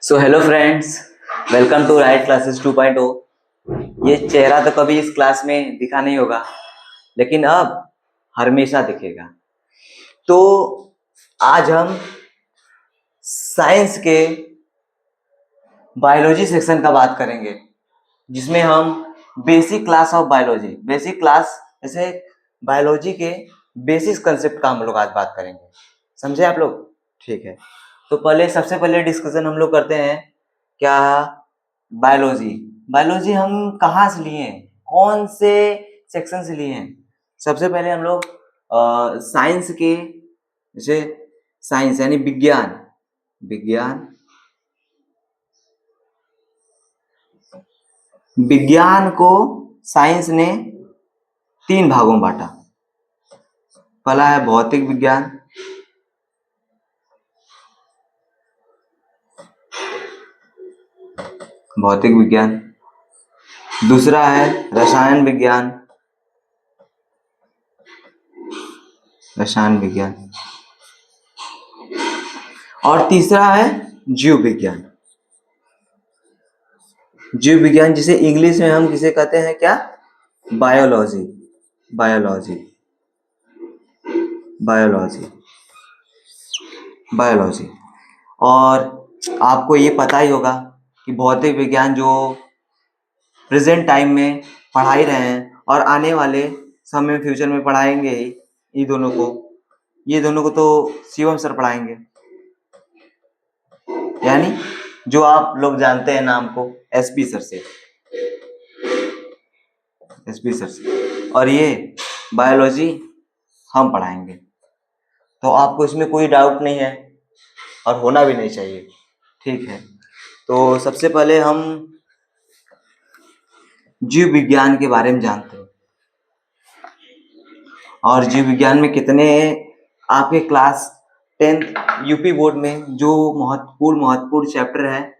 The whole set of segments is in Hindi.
So hello friends, welcome to right classes 2.0। ये चेहरा तो कभी इस क्लास में दिखा नहीं होगा, लेकिन अब हमेशा दिखेगा। तो आज हम साइंस के बायोलॉजी सेक्शन का बात करेंगे, जिसमें हम basic class of biology, basic class जैसे बायोलॉजी के बेसिक कंसेप्ट का हम लोग आज बात करेंगे। समझे आप लोग? ठीक है। तो सबसे पहले डिस्कशन हम लोग करते हैं क्या बायोलॉजी। बायोलॉजी हम कहाँ से लिए हैं, कौन से सेक्शन से लिए हैं? सबसे पहले हम लोग साइंस के, जैसे साइंस यानी विज्ञान, विज्ञान को साइंस ने 3 भागों में बांटा। पहला है भौतिक विज्ञान, दूसरा है रसायन विज्ञान, और तीसरा है जीव विज्ञान। जिसे इंग्लिश में हम किसे कहते हैं, क्या? बायोलॉजी। और आपको ये पता ही होगा कि भौतिक विज्ञान जो प्रेजेंट टाइम में पढ़ा ही रहे हैं और आने वाले समय में फ्यूचर में पढ़ाएंगे ही, ये दोनों को तो शिवम सर पढ़ाएंगे, यानी जो आप लोग जानते हैं नाम को, एसपी सर से। और ये बायोलॉजी हम पढ़ाएंगे। तो आपको इसमें कोई डाउट नहीं है और होना भी नहीं चाहिए, ठीक है। तो सबसे पहले हम जीव विज्ञान के बारे में जानते हैं। और जीव विज्ञान में कितने आपके क्लास 10th यूपी बोर्ड में जो महत्वपूर्ण चैप्टर है,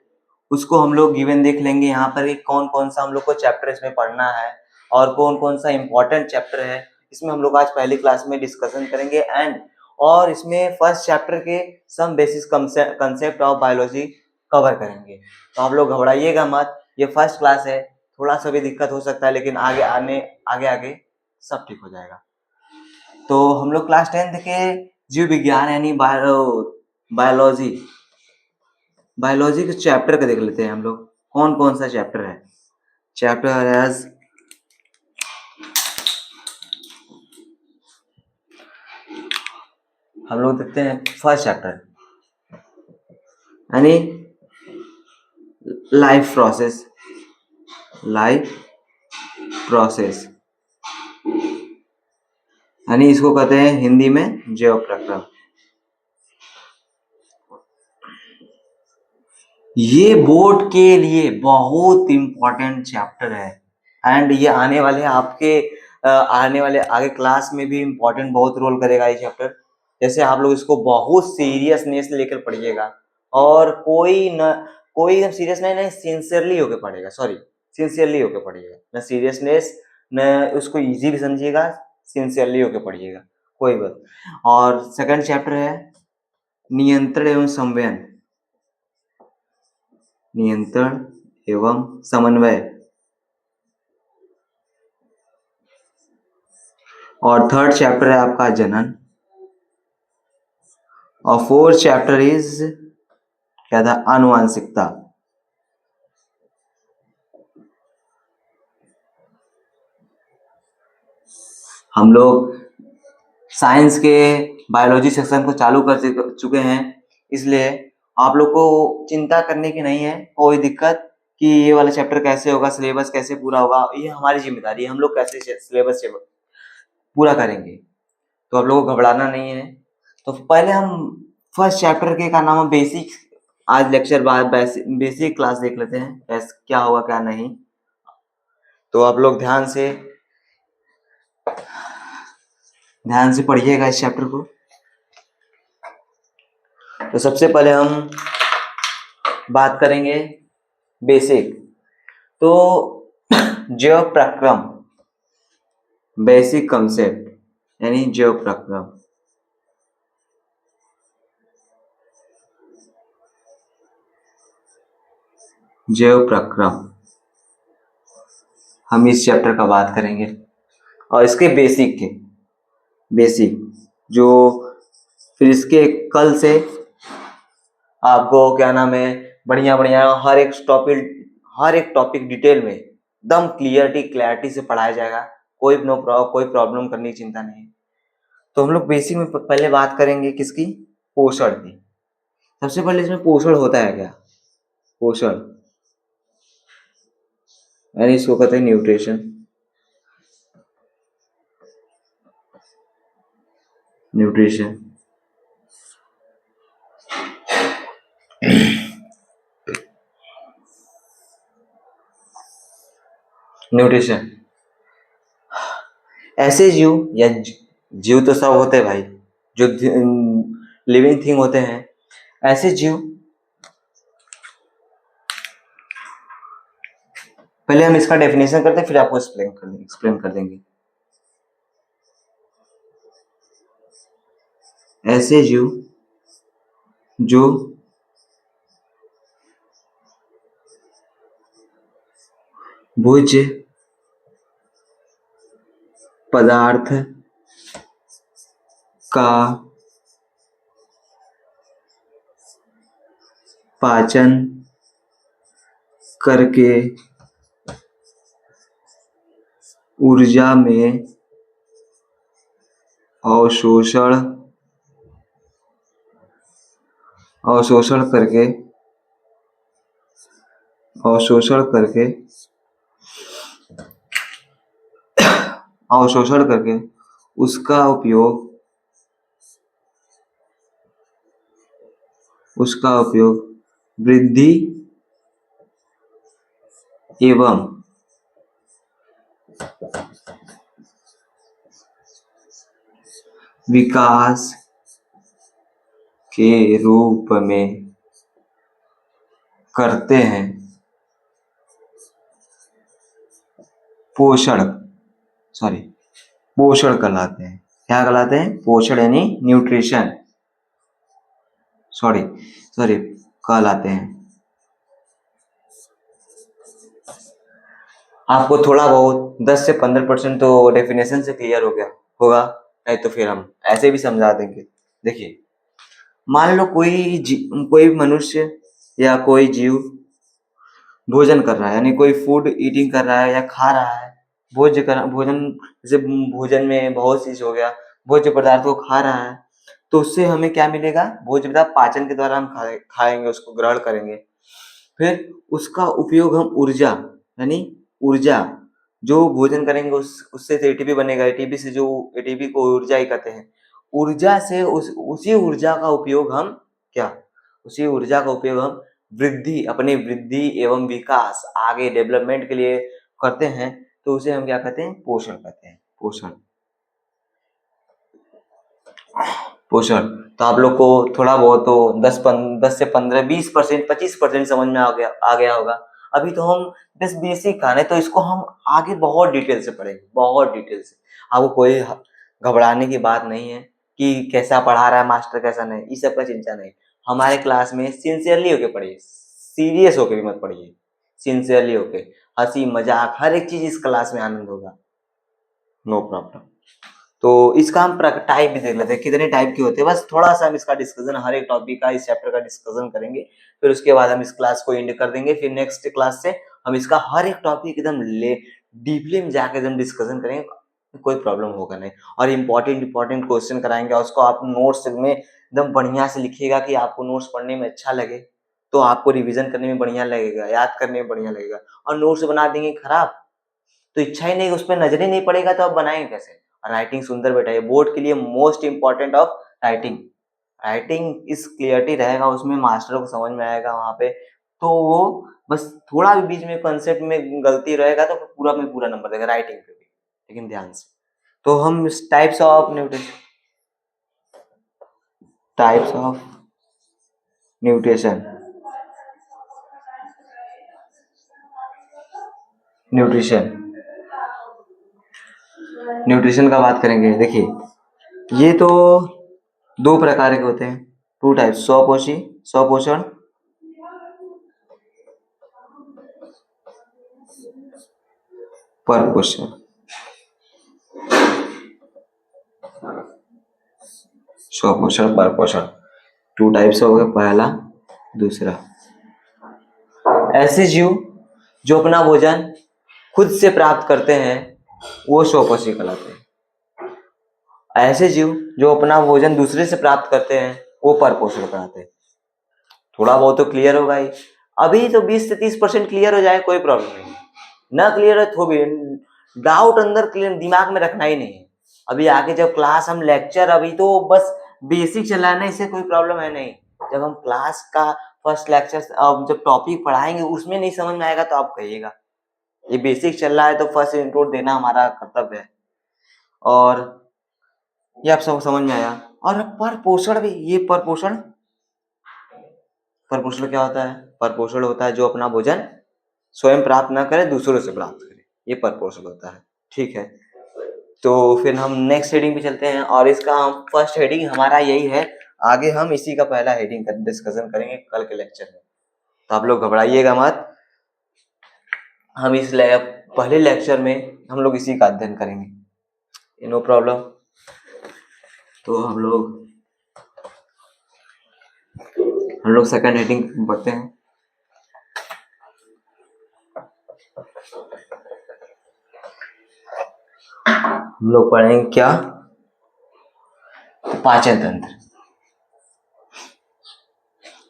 उसको हम लोग गिवन देख लेंगे यहाँ पर, कौन कौन सा हम लोग को चैप्टर इसमें पढ़ना है और कौन कौन सा इम्पोर्टेंट चैप्टर है। इसमें हम लोग आज पहली क्लास में डिस्कशन करेंगे और इसमें फर्स्ट चैप्टर के some basis concept of biology cover करेंगे। तो आप लोग घबराइएगा मत, ये फर्स्ट क्लास है, थोड़ा सा भी दिक्कत हो सकता है, लेकिन आगे सब ठीक हो जाएगा। तो हम लोग क्लास 10th के जीव विज्ञान यानी बायोलॉजी के चैप्टर को देख लेते हैं हम लोग, कौन कौन सा चैप्टर है। चैप्टर एज हम लोग देखते हैं फर्स्ट चैप्टर यानी लाइफ प्रोसेस, यानी इसको कहते हैं हिंदी में जैव प्रक्रम। ये बोर्ड के लिए बहुत इंपॉर्टेंट चैप्टर है एंड ये आने वाले आगे क्लास में भी इंपॉर्टेंट बहुत रोल करेगा ये चैप्टर। जैसे आप लोग इसको बहुत सीरियसनेस लेकर पढ़िएगा और कोई एकदम सीरियस नहीं, सिंसियरली होकर पढ़िएगा, न सीरियसनेस न उसको इजी भी समझिएगा, सिंसियरली होकर पढ़िएगा, कोई बात। और सेकंड चैप्टर है नियंत्रण एवं समन्वय, और थर्ड चैप्टर है आपका जनन, और फोर्थ चैप्टर इज क्या था, आनुवांशिकता। हम लोग साइंस के बायोलॉजी सेक्शन को चालू कर चुके हैं, इसलिए आप लोग को चिंता करने की नहीं है कोई दिक्कत कि ये वाला चैप्टर कैसे होगा, सिलेबस कैसे पूरा होगा। ये हमारी जिम्मेदारी है, हम लोग कैसे सिलेबस पूरा करेंगे, तो आप लोगों को घबराना नहीं है। तो पहले हम फर्स्ट चैप्टर के का नाम है बेसिक। आज लेक्चर बाद बेसिक क्लास देख लेते हैं कैसे क्या होगा क्या नहीं। तो आप लोग ध्यान से पढ़िएगा इस चैप्टर को। तो सबसे पहले हम बात करेंगे बेसिक। तो जैव प्रक्रम, बेसिक कंसेप्ट यानी जैव प्रक्रम। जैव प्रक्रम, हम इस चैप्टर का बात करेंगे और इसके बेसिक जो, फिर इसके कल से आपको क्या नाम है, बढ़िया बढ़िया हर एक टॉपिक डिटेल में एकदम क्लैरिटी से पढ़ाया जाएगा। कोई प्रॉब्लम करने की चिंता नहीं। तो हम लोग बेसिक में पहले बात करेंगे किसकी, पोषण की। सबसे पहले इसमें पोषण होता है क्या, पोषण यानी इसको कहते हैं न्यूट्रिशन। न्यूट्रिशन न्यूट्रिशन ऐसे जीव या जीव तो सब होते हैं भाई, जो लिविंग थिंग होते हैं, ऐसे जीव, पहले हम इसका डेफिनेशन करते हैं फिर आपको एक्सप्लेन कर देंगे। ऐसे जीव जो भोज्य पदार्थ का पाचन करके ऊर्जा में अवशोषण करके उसका उपयोग वृद्धि एवं विकास के रूप में करते हैं। पोषण कहलाते हैं। क्या कहलाते हैं, पोषण यानी न्यूट्रिशन कहलाते हैं। आपको थोड़ा बहुत 10 से 15% तो डेफिनेशन से क्लियर हो गया होगा, नहीं तो फिर हम ऐसे भी समझा देंगे। देखिए, मान लो कोई मनुष्य या कोई जीव भोजन कर रहा है, यानी कोई फूड ईटिंग कर रहा है या खा रहा है, भोजन में बहुत चीज हो गया, भोज्य पदार्थ को खा रहा है, तो उससे हमें क्या मिलेगा, भोज्य पदार्थ पाचन के द्वारा हम खाएंगे, उसको ग्रहण करेंगे। फिर उसका उपयोग हम ऊर्जा जो भोजन करेंगे उससे एटीपी बनेगा, एटीपी को ऊर्जा ही कहते हैं। ऊर्जा से उसी ऊर्जा का उपयोग हम अपनी वृद्धि एवं विकास, आगे डेवलपमेंट के लिए करते हैं, तो उसे हम क्या कहते हैं, पोषण कहते हैं। पोषण तो आप लोग को थोड़ा बहुत तो 10 से 15, 20%, 25% समझ में आ गया होगा। अभी तो हम बस बेसिक का, नहीं तो इसको हम आगे बहुत डिटेल से पढ़ेंगे, बहुत डिटेल से। आपको कोई घबराने की बात नहीं है कि कैसा पढ़ा रहा है मास्टर, कैसा नहीं, इस सब का चिंता नहीं। हमारे क्लास में सिंसियरली होके पढ़िए, सीरियस होके भी मत पढ़िए, सिंसियरली होके, हंसी मजाक हर एक चीज इस क्लास में आनंद होगा, नो प्रॉब्लम। तो इसका हम टाइप भी देख लेते हैं, कितने टाइप के होते हैं। बस थोड़ा सा हम इसका डिस्कशन, हर एक टॉपिक का, इस चैप्टर का डिस्कशन करेंगे, फिर उसके बाद हम इस क्लास को एंड कर देंगे। फिर नेक्स्ट क्लास से हम इसका हर एक टॉपिक एकदम डीपली में जाकर एकदम डिस्कशन करेंगे, कोई प्रॉब्लम होगा नहीं। और इम्पोर्टेंट क्वेश्चन कराएंगे, और उसको आप नोट्स में एकदम बढ़िया से लिखिएगा कि आपको नोट्स पढ़ने में अच्छा लगे, तो आपको रिविजन करने में बढ़िया लगेगा, याद करने में बढ़िया लगेगा। और नोट्स बना देंगे खराब, तो इच्छा ही नहीं, उस पर नजर ही नहीं पड़ेगा, तो आप बनाएंगे कैसे। राइटिंग सुंदर बैठाइए, बोर्ड के लिए मोस्ट इंपॉर्टेंट ऑफ राइटिंग इस क्लियरिटी रहेगा, उसमें मास्टर को समझ में आएगा वहां पे, तो वो बस थोड़ा भी बीच में कंसेप्ट में गलती रहेगा तो पूरा में पूरा नंबर देगा राइटिंग पे भी, लेकिन ध्यान से। तो हम टाइप्स ऑफ न्यूट्रिशन न्यूट्रिशन का बात करेंगे। देखिए, ये तो 2 प्रकार के होते हैं, 2 टाइप्स, स्वपोषण परपोषण। स्वपोषण परपोषण, टू टाइप्स हो गए, पहला दूसरा। ऐसे जीव जो अपना भोजन खुद से प्राप्त करते हैं वो स्वपोषी कहलाते हैं। ऐसे जीव जो अपना भोजन दूसरे से प्राप्त करते हैं वो परपोषण कहलाते हैं। थोड़ा बहुत तो क्लियर होगा ही। अभी तो 20 से 30% क्लियर हो जाए कोई प्रॉब्लम नहीं, ना क्लियर है तो भी डाउट अंदर क्लियर दिमाग में रखना ही नहीं है। अभी आगे जब क्लास हम लेक्चर, अभी तो बस बेसिक चलाने से कोई प्रॉब्लम है नहीं। जब हम क्लास का फर्स्ट लेक्चर जब टॉपिक पढ़ाएंगे उसमें नहीं समझ में आएगा तो आप कहिएगा। ये बेसिक चल रहा है तो फर्स्ट इंट्रो देना हमारा कर्तव्य है। और ये आप सब समझ में आया। और परपोषण भी, ये परपोषण क्या होता है? परपोषण होता है जो अपना भोजन स्वयं प्राप्त ना करे, दूसरों से प्राप्त करे, ये परपोषण होता है। ठीक है, तो फिर हम नेक्स्ट हेडिंग पे चलते हैं। और इसका हम फर्स्ट हेडिंग हमारा यही है, आगे हम इसी का पहला हेडिंग का डिस्कशन करेंगे कल के लेक्चर में, तो आप लोग घबराइएगा मत। हम इस पहले लेक्चर में हम लोग इसी का अध्ययन करेंगे, नो प्रॉब्लम। तो हम लोग सेकंड हेडिंग बढ़ते हैं। हम लोग पढ़ेंगे क्या? पाचन तंत्र।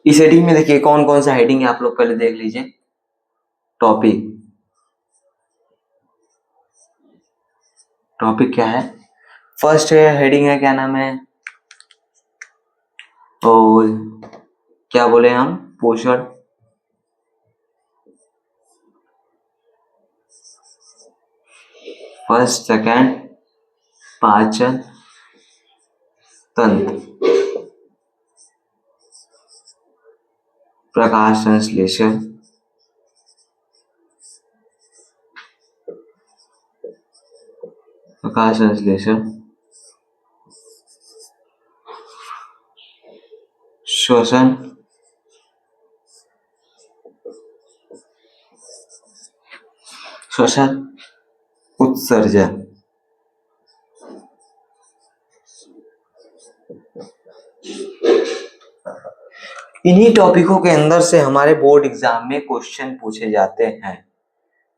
इस हेडिंग में देखिए कौन कौन सा हेडिंग है, आप लोग पहले देख लीजिए। टॉपिक क्या है? फर्स्ट हेडिंग है, क्या नाम है? और क्या बोले हम? पोषण। फर्स्ट सेकंड पाचन तंत्र, प्रकाश संश्लेषण, श्वसन, उत्सर्जन। इन्हीं टॉपिकों के अंदर से हमारे बोर्ड एग्जाम में क्वेश्चन पूछे जाते हैं।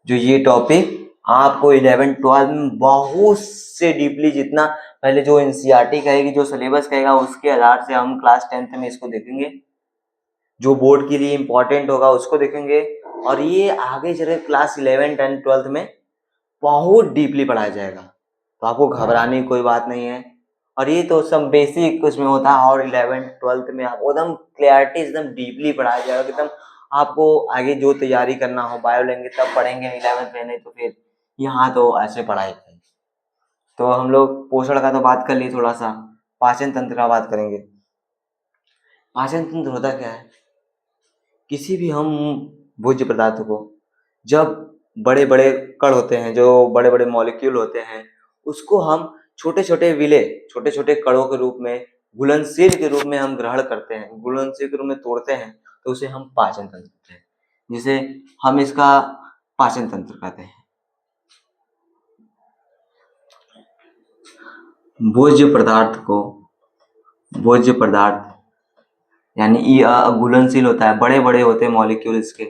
जो ये टॉपिक आपको 11-12 में बहुत से डीपली, जितना पहले जो एनसीईआरटी कहेगी, जो सिलेबस कहेगा, उसके आधार से हम क्लास 10th में इसको देखेंगे। जो बोर्ड के लिए इंपॉर्टेंट होगा उसको देखेंगे। और ये आगे चले क्लास 11, 10, 12 में बहुत डीपली पढ़ाया जाएगा, तो आपको घबराने की कोई बात नहीं है। और ये तो सब बेसिक उसमें होता है, और 11th 12th में आपको एकदम क्लैरिटी, एकदम डीपली पढ़ाया जाएगा। एकदम आपको आगे जो तैयारी करना हो, बायो लेंगे तब पढ़ेंगे 11th में, नहीं तो फिर यहाँ तो ऐसे पढ़ाई है। तो हम लोग पोषण का तो बात कर लिए, थोड़ा सा पाचन तंत्र का बात करेंगे। पाचन तंत्र होता क्या है? किसी भी हम भोज्य पदार्थ को, जब बड़े बड़े कण होते हैं, जो बड़े बड़े मॉलिक्यूल होते हैं, उसको हम छोटे छोटे विले, छोटे छोटे कणों के रूप में, घुलनशील के रूप में हम ग्रहण करते हैं, घुलनशील के रूप में तोड़ते हैं, तो उसे हम पाचन तंत्र कहते हैं, जिसे हम इसका पाचन तंत्र कहते हैं। भोज्य पदार्थ यानी घुलनशील होता है, बड़े बड़े होते हैं मॉलिक्यूल इसके,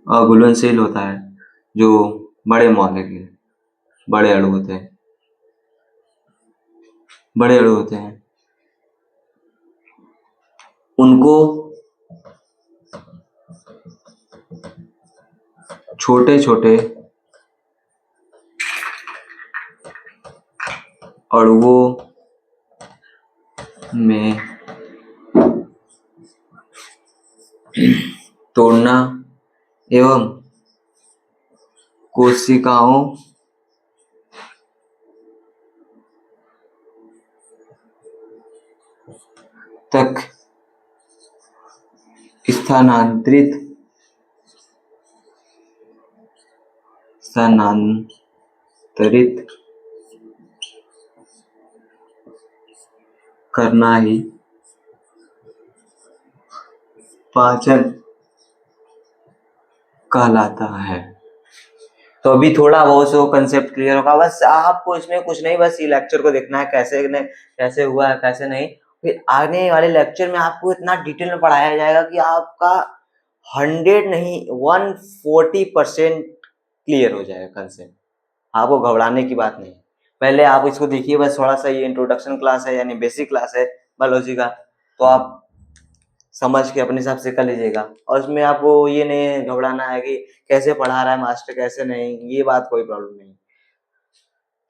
घुलनशील होता है, जो बड़े मॉलिक्यूल, बड़े अणु होते हैं, उनको छोटे छोटे अणुओं में तोड़ना एवं कोशिकाओं तक स्थानांतरित करना ही पाचन कहलाता है। तो अभी थोड़ा बहुत सो कंसेप्ट क्लियर होगा, बस आपको इसमें कुछ नहीं, बस ये लेक्चर को देखना है कैसे हुआ है कैसे नहीं। फिर आने वाले लेक्चर में आपको इतना डिटेल में पढ़ाया जाएगा कि आपका 100 नहीं 140% क्लियर हो जाएगा कंसेप्ट। आपको घबराने की बात नहीं है। पहले आप इसको देखिए, बस थोड़ा सा ये इंट्रोडक्शन क्लास है यानी बेसिक क्लास है बायोलॉजी का, तो आप समझ के अपने हिसाब से कर लीजिएगा। और उसमें आपको ये नहीं घबराना है कि कैसे पढ़ा रहा है मास्टर कैसे नहीं, ये बात कोई प्रॉब्लम नहीं।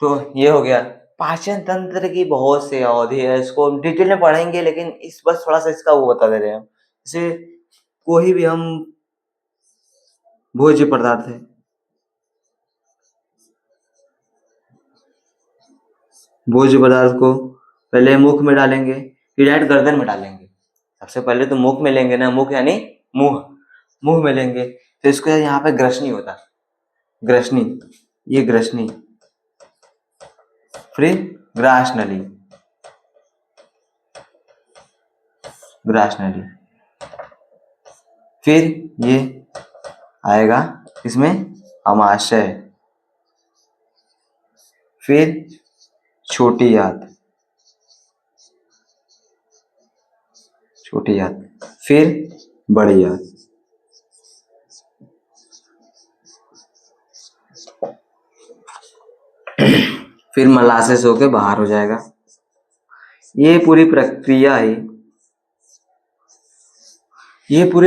तो ये हो गया। पाचन तंत्र की बहुत सी अवधि है, इसको हम डिटेल में पढ़ेंगे, लेकिन इस बस थोड़ा सा इसका वो बता दे रहे हैं। जैसे कोई भी हम भोज्य पदार्थ है, भोज्य पदार्थ को पहले मुख में डालेंगे, फिर डायरेक्ट गर्दन में डालेंगे। सबसे पहले तो मुख में लेंगे ना, मुख यानी मुंह, मुंह में लेंगे। तो इसको यहाँ पे ग्रसनी होता है, ग्रसनी, ये ग्रसनी, फिर ग्रास नली, ग्रास नली, फिर ये आएगा इसमें अमाशय, फिर छोटी आंत, छोटी आंत, फिर बड़ी आंत, फिर मलाशय से होके बाहर हो जाएगा। ये पूरी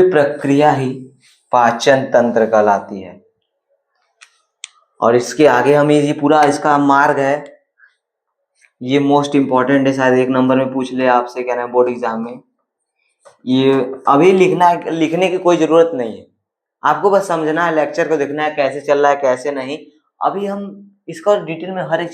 प्रक्रिया ही पाचन तंत्र कहलाती है। और इसके आगे हम ये पूरा इसका मार्ग है, ये मोस्ट इंपॉर्टेंट है, शायद 1 नंबर में पूछ ले आपसे, क्या नाम, बोर्ड एग्जाम में। ये अभी लिखने की कोई जरूरत नहीं है, आपको बस समझना है, लेक्चर को देखना है कैसे चल रहा है कैसे नहीं। अभी हम इसका डिटेल में हर एक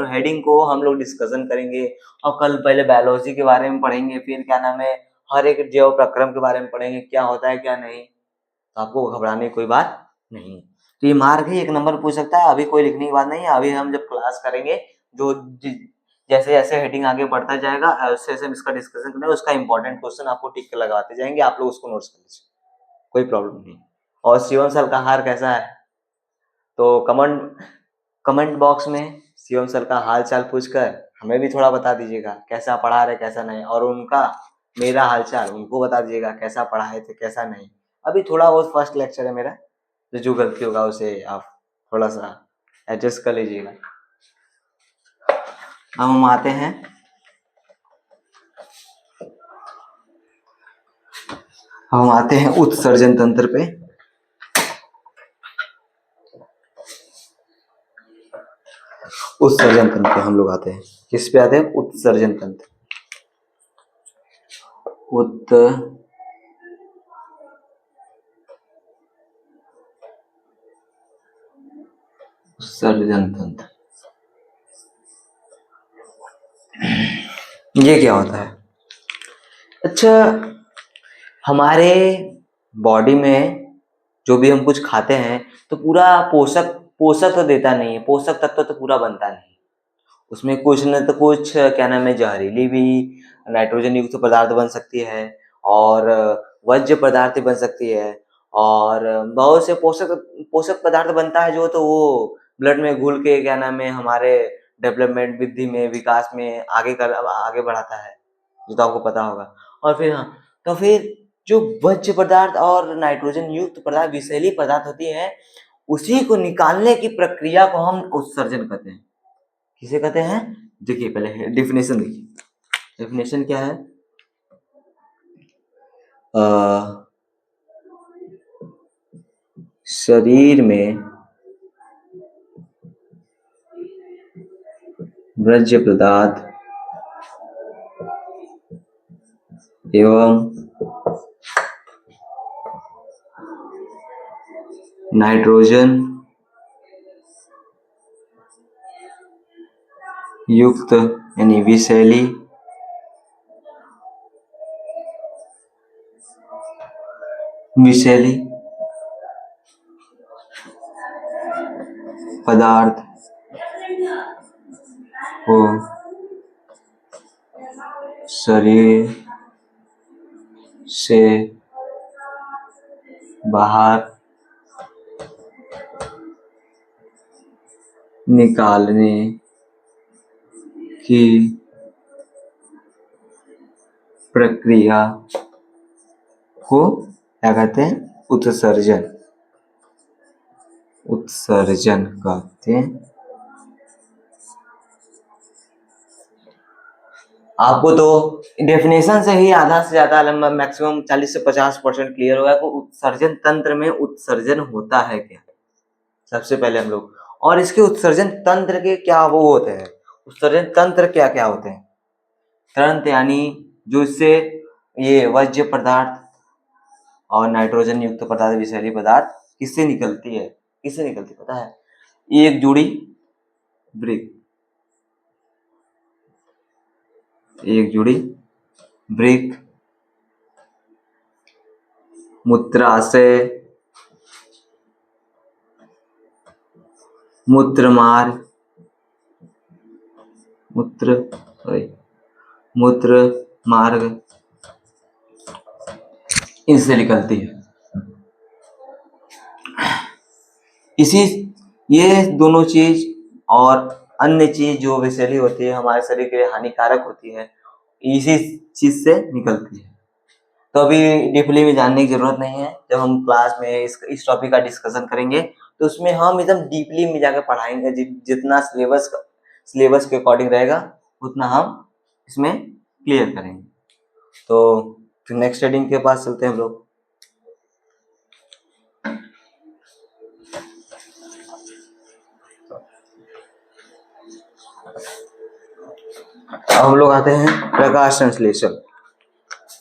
हेडिंग को हम लोग डिस्कशन करेंगे। और कल पहले बायोलॉजी के बारे में पढ़ेंगे, फिर क्या नाम है हर एक जैव प्रक्रम के बारे में पढ़ेंगे, क्या होता है क्या नहीं। तो आपको घबराने की कोई बात नहीं। तो ये मार्क ही 1 नंबर पूछ सकता है, अभी कोई लिखने की बात नहीं है। अभी हम जब क्लास करेंगे, जो जैसे जैसे हेडिंग आगे बढ़ता जाएगा वैसे वैसे इसका डिस्कशन करेंगे, उसका इंपॉर्टेंट क्वेश्चन आपको टिक लगाते जाएंगे, आप लोग उसको नोट्स कर लीजिए, कोई प्रॉब्लम नहीं। और शिवम सर का हाल कैसा है, तो कमेंट बॉक्स में शिवम सर का हाल चाल पूछकर हमें भी थोड़ा बता दीजिएगा कैसा पढ़ा रहे कैसा नहीं, और उनका मेरा हाल चाल उनको बता दीजिएगा कैसा पढ़ाए थे कैसा नहीं। अभी थोड़ा बहुत फर्स्ट लेक्चर है मेरा, तो जो गलती होगा उसे आप थोड़ा सा एडजस्ट कर लीजिएगा। अब हम आते हैं उत्सर्जन तंत्र पे। उत्सर्जन तंत्र पे हम लोग आते हैं, किस पे आते हैं, उत्सर्जन तंत्र। उत्सर्जन तंत्र, ये क्या होता है? अच्छा, हमारे बॉडी में जो भी हम कुछ खाते हैं तो पूरा पोषक तो देता नहीं है, पोषक तत्व तो पूरा बनता नहीं, उसमें कुछ न तो कुछ क्या नाम है जहरीली भी नाइट्रोजन युक्त पदार्थ बन सकती है, और वर्ज्य पदार्थ बन सकती है, और बहुत से पोषक पदार्थ बनता है जो तो वो ब्लड में घुल के क्या नाम है हमारे डेवलपमेंट वृद्धि में विकास में आगे बढ़ाता है, जो तो आपको पता होगा। और फिर हाँ, तो फिर जो वर्ज्य पदार्थ और नाइट्रोजन युक्त पदार्थ विषैली पदार्थ होती है, उसी को निकालने की प्रक्रिया को हम उत्सर्जन कहते हैं। किसे कहते हैं? देखिए पहले डेफिनेशन देखिए, डेफिनेशन क्या है, शरीर में वर्ज्य पदार्थ एवं नाइट्रोजन युक्त यानी विषैली पदार्थ को शरीर से बाहर निकालने की प्रक्रिया को क्या कहते हैं? उत्सर्जन। उत्सर्जन कहते हैं। आपको तो डेफिनेशन से ही आधा से ज्यादा लंबा मैक्सिमम 40 से 50% क्लियर होगा कि उत्सर्जन तंत्र में उत्सर्जन होता है क्या। सबसे पहले हम लोग, और इसके उत्सर्जन तंत्र के क्या वो होते हैं, उत्सर्जन तंत्र क्या क्या होते हैं। तंत्र यानी जो इससे ये वर्ज्य पदार्थ और नाइट्रोजन युक्त पदार्थ, विषैली पदार्थ किससे निकलती है, किससे निकलती पता है? एक जुड़ी ब्रिक, एक जुड़ी ब्रिक मूत्राशय, मूत्र मार्ग, मूत्र मार्ग इनसे निकलती है। इसी ये दोनों चीज और अन्य चीज जो विषैली होती है, हमारे शरीर के लिए हानिकारक होती है, इसी चीज से निकलती है। तो अभी डीपली में जानने की जरूरत नहीं है। जब हम क्लास में इस टॉपिक का डिस्कशन करेंगे तो उसमें हम एकदम डीपली में जाकर पढ़ाएंगे। जितना सिलेबस के अकॉर्डिंग रहेगा उतना हम इसमें क्लियर करेंगे। तो फिर नेक्स्ट हेडिंग के पास चलते हैं हम लोग। अब हम लोग आते हैं प्रकाश संश्लेषण,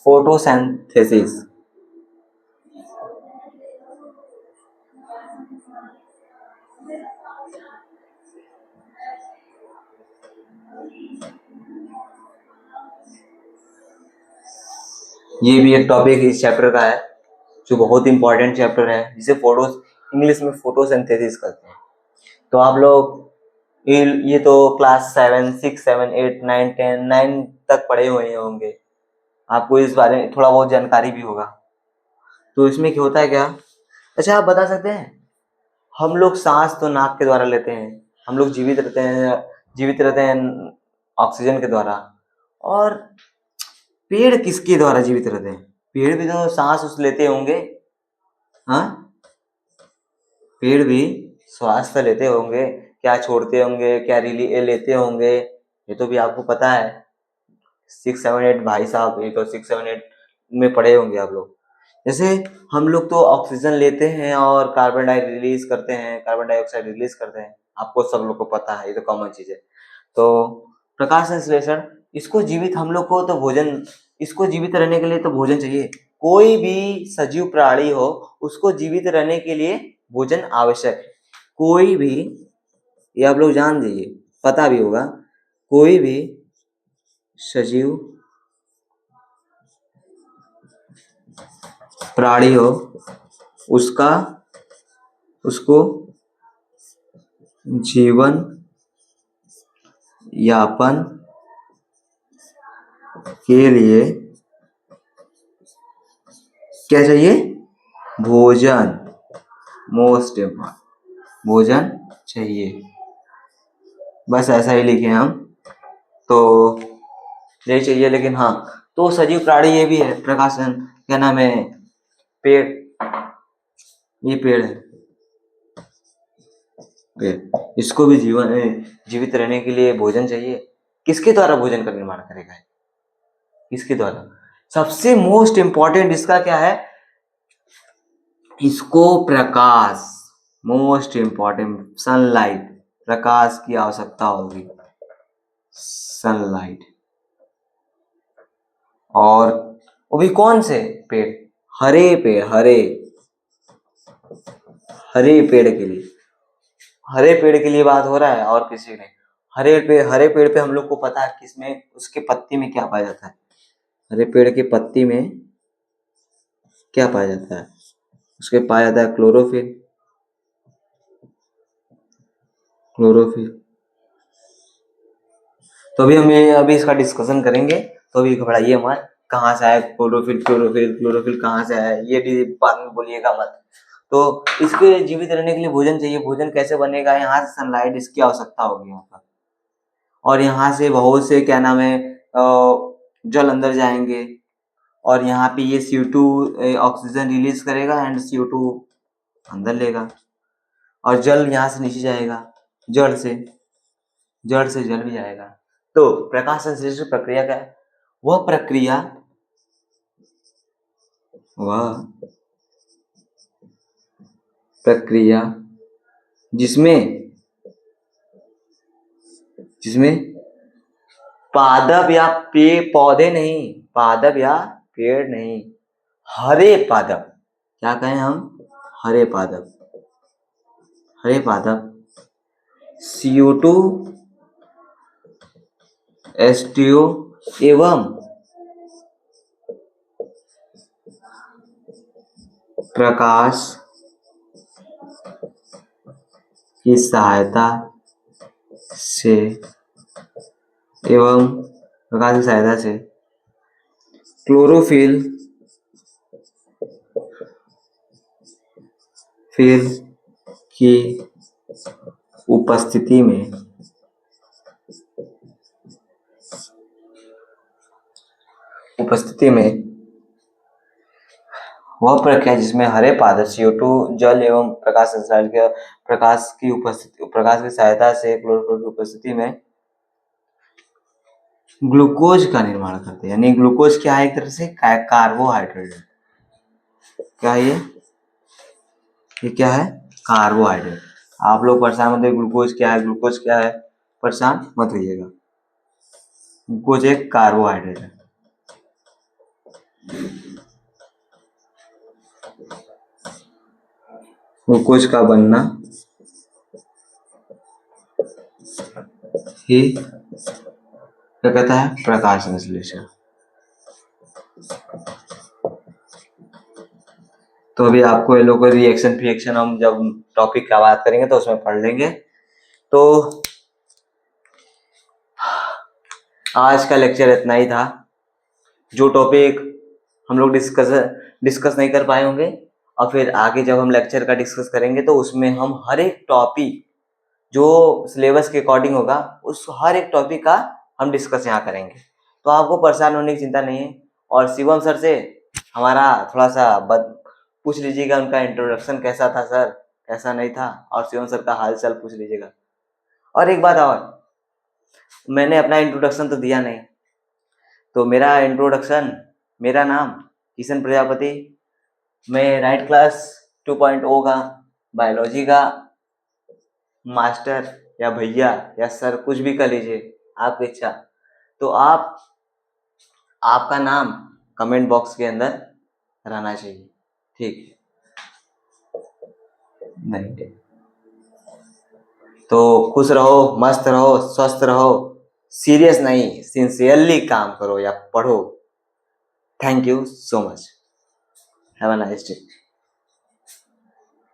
फोटोसिंथेसिस। ये भी एक टॉपिक इस चैप्टर का है जो बहुत इंपॉर्टेंट चैप्टर है, जिसे इंग्लिश में फोटोसिंथेसिस करते हैं। तो आप लोग ये तो क्लास 7, 6, 7, 8, 9, 10, 9 तक पढ़े हुए होंगे, आपको इस बारे में थोड़ा बहुत जानकारी भी होगा। तो इसमें क्या होता है क्या? अच्छा, आप बता सकते हैं, हम लोग सांस तो नाक के द्वारा लेते हैं, हम लोग जीवित रहते हैं ऑक्सीजन के द्वारा, और पेड़ किसके द्वारा जीवित रहते हैं? पेड़ भी तो सांस उस लेते होंगे, हाँ, पेड़ भी श्वास तो लेते होंगे, क्या छोड़ते होंगे, क्या लेते होंगे, ये तो भी आपको पता है। 6, 7, 8 भाई साहब, ये तो 6, 7, 8 में पढ़े होंगे आप लोग। जैसे हम लोग तो ऑक्सीजन लेते हैं और कार्बन डाइऑक्साइड रिलीज करते हैं, आपको सब लोग को पता है, ये तो कॉमन चीज है। तो प्रकाश संश्लेषण, इसको जीवित हम लोग को तो भोजन, इसको जीवित रहने के लिए तो भोजन चाहिए। कोई भी सजीव प्राणी हो उसको जीवित रहने के लिए भोजन आवश्यक है। कोई भी, ये आप लोग जान दीजिए, पता भी होगा, कोई भी सजीव प्राणी हो उसको जीवन यापन के लिए क्या चाहिए? भोजन। मोस्ट इम्पोर्टेंट, भोजन चाहिए। बस ऐसा ही लिखे हम, तो यही चाहिए। लेकिन हाँ, तो सजीव प्राणी ये भी है, प्रकाशन क्या नाम है, पेड़, ये पेड़ है, इसको भी जीवित रहने के लिए भोजन चाहिए। किसके द्वारा भोजन का निर्माण करेगा? किसके द्वारा? सबसे मोस्ट इंपॉर्टेंट इसका क्या है? इसको प्रकाश, मोस्ट इंपॉर्टेंट सनलाइट, प्रकाश की आवश्यकता होगी, सनलाइट। और वो भी कौन से पेड़? हरे पेड़, हरे पेड़ के लिए, हरे पेड़ के लिए बात हो रहा है और किसी नहीं। हरे पेड़ पे हम लोग को पता है किसमें, उसके पत्ती में क्या पाया जाता है? हरे पेड़ के पत्ती में क्या पाया जाता है? उसके पाया जाता है क्लोरोफिल। तो अभी हम अभी इसका डिस्कशन करेंगे, तो अभी घबराइए मत, कहाँ से आया क्लोरोफिल, क्लोरोफिल क्लोरोफिल कहाँ से आया, ये बाद में बोलिएगा मत। तो इसके जीवित रहने के लिए भोजन चाहिए। भोजन कैसे बनेगा, यहाँ से सनलाइट इसकी आवश्यकता होगी यहाँ पर, और यहाँ से बहुत से क्या नाम है जल अंदर जाएंगे, और यहाँ पे ये CO2 ऑक्सीजन रिलीज करेगा एंड CO2 अंदर लेगा, और जल यहाँ से नीचे जाएगा, जड़ से जल भी जाएगा। तो प्रकाश संश्लेषण प्रक्रिया क्या है? वह प्रक्रिया जिसमें पादप या पौधे नहीं, पादप या पेड़ नहीं, हरे पादप, क्या कहें हम, हरे पादप CO2 H2O एवं प्रकाश की सहायता से क्लोरोफिल की उपस्थिति में वह प्रक्रिया जिसमें हरे पादप CO2 जल एवं प्रकाश संश्लेषण के प्रकाश की सहायता से क्लोरोफिल की उपस्थिति में ग्लूकोज का निर्माण करते हैं। यानी ग्लूकोज क्या है, एक तरह से कार्बोहाइड्रेट है। क्या ये क्या है, कार्बोहाइड्रेट। आप लोग परेशान मत होइए, ग्लूकोज क्या है, परेशान मत होइएगा। ग्लूकोज एक कार्बोहाइड्रेट है। ग्लूकोज का बनना ही क्या कहता है, प्रकाश संश्लेषण। तो अभी आपको ये लोग रिएक्शन हम जब टॉपिक का बात करेंगे तो उसमें पढ़ लेंगे। तो आज का लेक्चर इतना ही था। जो टॉपिक हम लोग डिस्कस नहीं कर पाए होंगे, और फिर आगे जब हम लेक्चर का डिस्कस करेंगे तो उसमें हम हर एक टॉपिक जो सिलेबस के अकॉर्डिंग होगा, उस हर एक टॉपिक का हम डिस्कस यहाँ करेंगे। तो आपको परेशान होने की चिंता नहीं है। और शिवम सर से हमारा थोड़ा सा पूछ लीजिएगा, उनका इंट्रोडक्शन कैसा था सर, कैसा नहीं था, और शिवम सर का हाल चाल पूछ लीजिएगा। और एक बात और, मैंने अपना इंट्रोडक्शन तो दिया नहीं। तो मेरा इंट्रोडक्शन, मेरा नाम किशन प्रजापति, मैं राइट क्लास 2.0 का बायोलॉजी का मास्टर या भैया या सर कुछ भी कर लीजिए, आपकी इच्छा। तो आपका नाम कमेंट बॉक्स के अंदर रहना चाहिए, ठीक? नहीं तो खुश रहो, मस्त रहो, स्वस्थ रहो, सीरियस नहीं, सिंसियरली काम करो या पढ़ो। Thank you so much, have a nice day.